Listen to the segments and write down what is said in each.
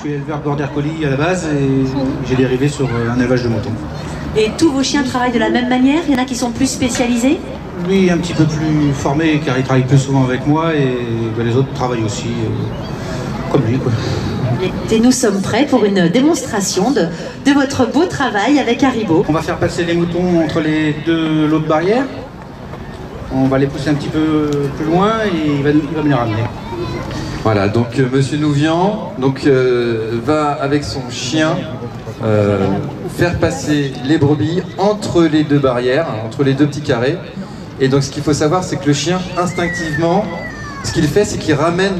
suis éleveur border collie à la base et j'ai dérivé sur un élevage de moutons. Et tous vos chiens travaillent de la même manière? Il y en a qui sont plus spécialisés? Lui est un petit peu plus formé car il travaille plus souvent avec moi et les autres travaillent aussi comme lui, quoi. Et nous sommes prêts pour une démonstration de votre beau travail avec Haribo. On va faire passer les moutons entre les deux lots de barrières. On va les pousser un petit peu plus loin et il va me les ramener. Voilà, donc Monsieur Nouvian va avec son chien faire passer les brebis entre les deux barrières, entre les deux petits carrés. Et donc ce qu'il faut savoir, c'est que le chien, instinctivement, ce qu'il fait, c'est qu'il ramène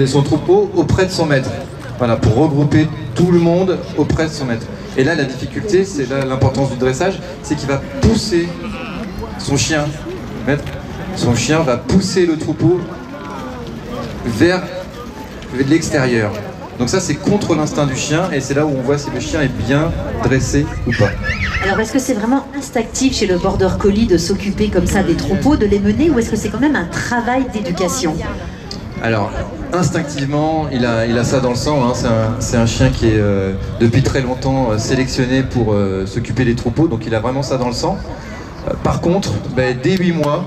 son troupeau auprès de son maître. Voilà, pour regrouper tout le monde auprès de son maître. Et là, la difficulté, c'est là l'importance du dressage, c'est qu'il va pousser son chien. Son chien va pousser le troupeau vers l'extérieur. Donc ça, c'est contre l'instinct du chien et c'est là où on voit si le chien est bien dressé ou pas. Alors est-ce que c'est vraiment instinctif chez le border collie de s'occuper comme ça des troupeaux, de les mener, ou est-ce que c'est quand même un travail d'éducation? Alors instinctivement, il a ça dans le sang, hein. C'est un chien qui est depuis très longtemps sélectionné pour s'occuper des troupeaux, donc il a vraiment ça dans le sang. Par contre, dès 8 mois,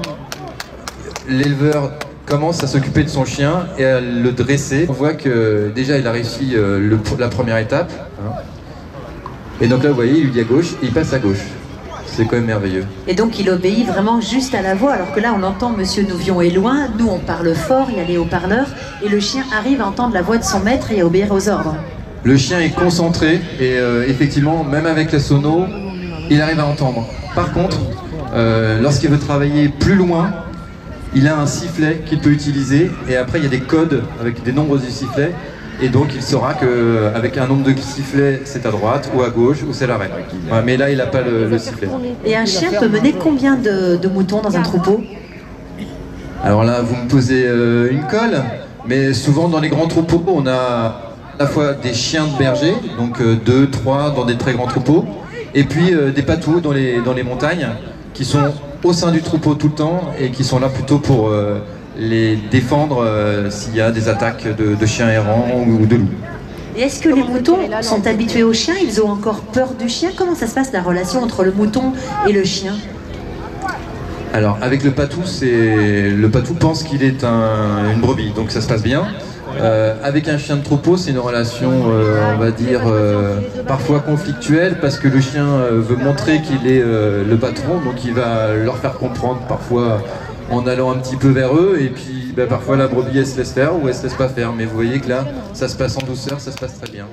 l'éleveur commence à s'occuper de son chien et à le dresser. On voit que déjà il a réussi la première étape, hein. Et donc là vous voyez, il lui dit à gauche et il passe à gauche. C'est quand même merveilleux. Et donc il obéit vraiment juste à la voix, alors que là on entend Monsieur Nouvion est loin, nous on parle fort, il y a les haut-parleurs, et le chien arrive à entendre la voix de son maître et à obéir aux ordres. Le chien est concentré et effectivement, même avec la sono, il arrive à entendre. Par contre, lorsqu'il veut travailler plus loin, il a un sifflet qu'il peut utiliser et après il y a des codes avec des nombres du sifflet et donc il saura qu'avec un nombre de sifflets c'est à droite ou à gauche ou c'est l'arrêt. Ouais, mais là il n'a pas le sifflet. Et un chien peut mener combien de moutons dans un troupeau? Alors là vous me posez une colle, mais souvent dans les grands troupeaux on a à la fois des chiens de berger, donc 2, 3 dans des très grands troupeaux, et puis des patous dans les montagnes qui sont au sein du troupeau tout le temps et qui sont là plutôt pour les défendre s'il y a des attaques de chiens errants ou de loups. Et est-ce que les moutons sont habitués aux chiens? Ils ont encore peur du chien? Comment ça se passe la relation entre le mouton et le chien? Alors avec le patou, le patou pense qu'il est une brebis, donc ça se passe bien. Avec un chien de troupeau, c'est une relation, on va dire, parfois conflictuelle, parce que le chien veut montrer qu'il est le patron, donc il va leur faire comprendre parfois en allant un petit peu vers eux, et puis parfois la brebis elle se laisse faire ou elle se laisse pas faire, mais vous voyez que là, ça se passe en douceur, ça se passe très bien.